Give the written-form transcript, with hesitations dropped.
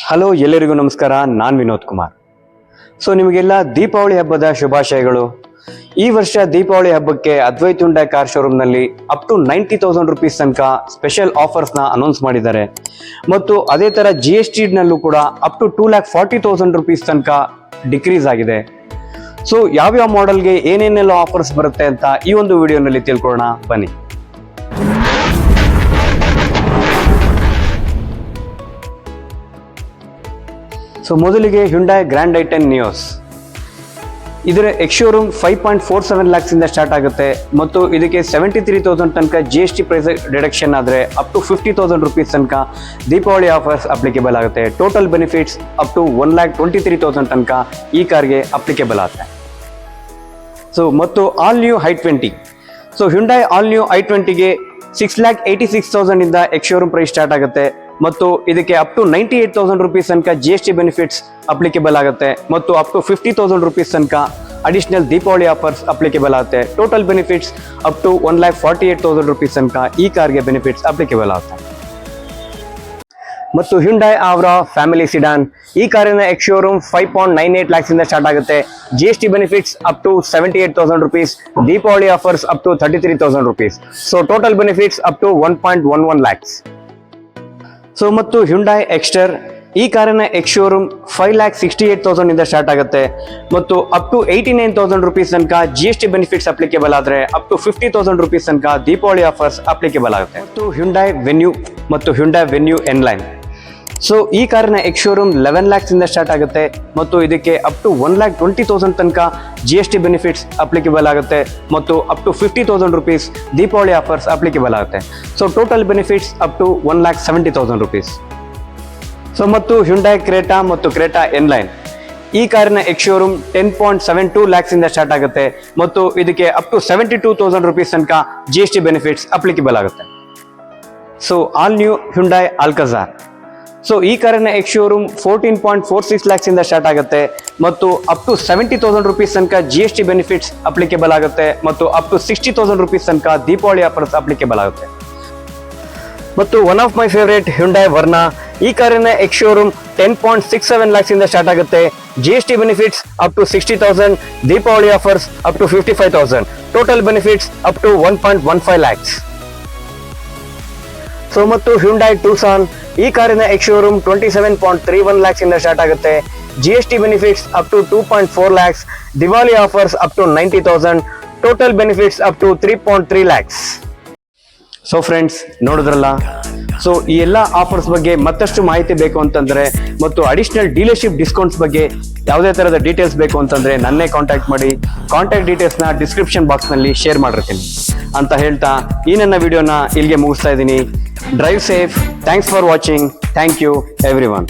Hello, ಎಲ್ಲರಿಗೂ ನಮಸ್ಕಾರ. ನಾನು ವಿನೋದ್ ಕುಮಾರ್. ನಿಮಗೆಲ್ಲ ದೀಪಾವಳಿ ಹಬ್ಬದ ಶುಭಾಶಯಗಳು. ಈ ವರ್ಷ ದೀಪಾವಳಿ ಹಬ್ಬಕ್ಕೆ ಅದ್ವೈತ್ ಹುಂಡೈ ಕಾರ್ ಶೋರೂಮ್ನಲ್ಲಿ ಅಪ್ ಟು 90,000 ರುಪೀಸ್ ತನಕ ಸ್ಪೆಷಲ್ ಆಫರ್ಸ್ನ ಅನೌನ್ಸ್ ಮಾಡಿದ್ದಾರೆ. ಮತ್ತು ಅದೇ ಥರ GST ನಲ್ಲೂ ಕೂಡ ಅಪ್ ಟು 2,40,000 ರುಪೀಸ್ ತನಕ ಡಿಕ್ರೀಸ್ ಆಗಿದೆ. ಯಾವ್ಯಾವ ಮಾಡೆಲ್ಗೆ ಏನೇನೆಲ್ಲ ಆಫರ್ಸ್ ಬರುತ್ತೆ ಅಂತ ಈ ಒಂದು ವಿಡಿಯೋನಲ್ಲಿ ತಿಳ್ಕೊಳ್ಳೋಣ ಬನ್ನಿ. ಮೊದಲಿಗೆ ಹ್ಯುಂಡೈ ಗ್ರ್ಯಾಂಡ್ i10 ನಿಯೋಸ್. ಇದರ ಎಕ್ಸ್-ಶೋರೂಮ್ 5.47 lakhs ಇಂದ ಸ್ಟಾರ್ಟ್ ಆಗುತ್ತೆ ಮತ್ತು ಇದಕ್ಕೆ 73,000 ತನಕ GST ಪ್ರೈಸ್ ರಿಡಕ್ಷನ್ ಆದರೆ ಅಪ್ ಟು 50,000 ರುಪೀಸ್ ತನಕ ದೀಪಾವಳಿ ಆಫರ್ಸ್ ಅಪ್ಲಿಕೇಬಲ್ ಆಗುತ್ತೆ. ಟೋಟಲ್ ಬೆನಿಫಿಟ್ಸ್ ಅಪ್ ಟು 1,23,000 ತನಕ ಈ ಕಾರ್ಗೆ ಅಪ್ಲಿಕೇಬಲ್ ಆಗುತ್ತೆ. ಮತ್ತು all new i20. Hyundai all new i20ಗೆ 6,86,000 ಇಂದ ಎಕ್ಸ್-ಶೋರೂಮ್ ಪ್ರೈಸ್ ಸ್ಟಾರ್ಟ್ ಆಗುತ್ತೆ ಮತ್ತು ಇದಕ್ಕೆ ಅಪ್ ಟು 98,000 ರುಪೀಸ್ ತನಕ GST ಬೆನಿಫಿಟ್ಸ್ ಅಪ್ಲಿಕೇಬಲ್ ಆಗುತ್ತೆ ಮತ್ತು ಅಪ್ ಟು 50,000 ರುಪೀಸ್ ತನಕ ಅಡಿಷನಲ್ ದೀಪಾವಳಿ ಆಫರ್ಸ್ ಅಪ್ಲಿಕೇಬಲ್ ಆಗುತ್ತೆ. Total benefits up to 1,48,000 rupees ತನಕ ಈ ಕಾರ್ಗೆ ಬೆನಿಫಿಟ್ಸ್ ಅಪ್ಲಿಕೇಬಲ್ ಆಗುತ್ತೆ. ಮತ್ತು ಹ್ಯುಂಡೈ ಆವ್ರಾ ಫ್ಯಾಮಿಲಿ ಸಿಡಾನ್. ಈ ಕಾರಿನ ಎಕ್ಸ್-ಶೋರೂಮ್ 5.98 lakhs ಇಂದ ಸ್ಟಾರ್ಟ್ ಆಗುತ್ತೆ. GST benefits up to 78,000 rupees. Deepavali offers up to 33,000 rupees. Total benefits up to 1.11 lakhs. ಮತ್ತು ಹ್ಯುಂಡೈ ಎಕ್ಸ್ಟರ್. ಈ ಕಾರಿನ ಎಕ್ಸ್-ಶೋರೂಮ್ 5,68,000 ಇಂದ ಸ್ಟಾರ್ಟ್ ಆಗುತ್ತೆ ಮತ್ತು ಅಪ್ ಟು 89,000 ರುಪೀಸ್ ತನಕ GST ಬೆನಿಫಿಟ್ಸ್ ಅಪ್ಲಿಕೇಬಲ್ ಆದರೆ ಅಪ್ ಟು 50,000 ರುಪೀಸ್ ತನಕ ದೀಪಾವಳಿ ಆಫರ್ಸ್ ಅಪ್ಲಿಕೇಬಲ್ ಆಗುತ್ತೆ. ಮತ್ತು ಹ್ಯುಂಡೈ ವೆನ್ಯೂ ಮತ್ತು ಹ್ಯುಂಡೈ ವೆನ್ಯೂ ಎನ್ಲೈನ್. ಈ ಕಾರಿನ ಎಕ್ಸ್-ಶೋರೂಮ್ 11 lakhs ಇಂದ ಸ್ಟಾರ್ಟ್ ಆಗುತ್ತೆ ಮತ್ತು ಇದಕ್ಕೆ ಅಪ್ ಟು 1,20,000 ತನಕ GST ಬೆನಿಫಿಟ್ಸ್ ಅಪ್ಲಿಕೇಬಲ್ ಆಗುತ್ತೆ ಮತ್ತು up to 50,000 rupees Deepavali offers applicable ಆಗುತ್ತೆ. Total benefits up to 1,70,000 rupees. ಮತ್ತು ಹ್ಯುಂಡೈ ಕ್ರೇಟಾ ಮತ್ತು ಕ್ರೇಟಾ ಎನ್ಲೈನ್. ಈ ಕಾರಿನ ಎಕ್ಸ್-ಶೋರೂಮ್ 10.72 lakhs ಇಂದ ಸ್ಟಾರ್ಟ್ ಆಗುತ್ತೆ ಮತ್ತು ಇದಕ್ಕೆ ಅಪ್ ಟು 72,000 ರುಪೀಸ್ ತನಕ GST ಬೆನಿಫಿಟ್ಸ್ ಅಪ್ಲಿಕೇಬಲ್ ಆಗುತ್ತೆ. All new Hyundai Alcazar. ಈ ಕಾರಿನ ಎಕ್ಸ್-ಶೋರೂಮ್ 14.46 lakhs ಇಂದ ಸ್ಟಾರ್ಟ್ ಆಗುತ್ತೆ ಮತ್ತು ಅಪ್ ಟು 70,000 ರುಪೀಸ್ ತನಕ GST ಬೆನಿಫಿಟ್ಸ್ ಅಪ್ಲಿಕೇಬಲ್ ಆಗುತ್ತೆ ಮತ್ತು ಅಪ್ ಟು 60,000 ರುಪೀಸ್ ತನಕ ದೀಪಾವಳಿ ಆಫರ್ಸ್ ಅಪ್ಲಿಕೇಬಲ್ ಆಗುತ್ತೆ. ಮತ್ತು one of my favourite Hyundai Verna. ಈ ಕಾರಿನ ಎಕ್ಸ್-ಶೋರೂಮ್ 10.67 lakhs ಇಂದ ಸ್ಟಾರ್ಟ್ ಆಗುತ್ತೆ. GST benefits up to 60,000. Deepavali offers up to 55,000. Total benefits up to 1.15 lakhs. ಮತ್ತು ಹ್ಯುಂಡೈ ಟೂಸಾನ್. ಈ ಕಾರಿನ ಎಕ್ಸ್-ಶೋರೂಮ್ 27.31 lakhs ಇಂದ ಸ್ಟಾರ್ಟ್ ಆಗುತ್ತೆ. GST benefits up to 2.4 lakhs. Diwali offers up to 90,000. Total benefits up to 3.3 lakhs. Friends, ನೋಡಿದ್ರಲ್ಲ. ಈ ಎಲ್ಲ offers ಬಗ್ಗೆ ಮತ್ತಷ್ಟು ಮಾಹಿತಿ ಬೇಕು ಅಂತಂದ್ರೆ ಮತ್ತು ಅಡಿಷನಲ್ ಡೀಲರ್ಶಿಪ್ ಡಿಸ್ಕೌಂಟ್ಸ್ ಬಗ್ಗೆ ಯಾವುದೇ ತರಹದ ಡೀಟೇಲ್ಸ್ ಬೇಕು ಅಂತಂದ್ರೆ ನನ್ನೇ ಕಾಂಟ್ಯಾಕ್ಟ್ ಮಾಡಿ. ಕಾಂಟ್ಯಾಕ್ಟ್ ಡೀಟೇಲ್ಸ್ನ ಡಿಸ್ಕ್ರಿಪ್ಷನ್ ಬಾಕ್ಸ್ನಲ್ಲಿ ಶೇರ್ ಮಾಡಿರ್ತೀನಿ ಅಂತ ಹೇಳ್ತಾ ಈ ನನ್ನ ವಿಡಿಯೋನ ಇಲ್ಲಿಗೆ ಮುಗಿಸ್ತಾ ಇದ್ದೀನಿ. Drive safe. Thanks for watching. Thank you every one.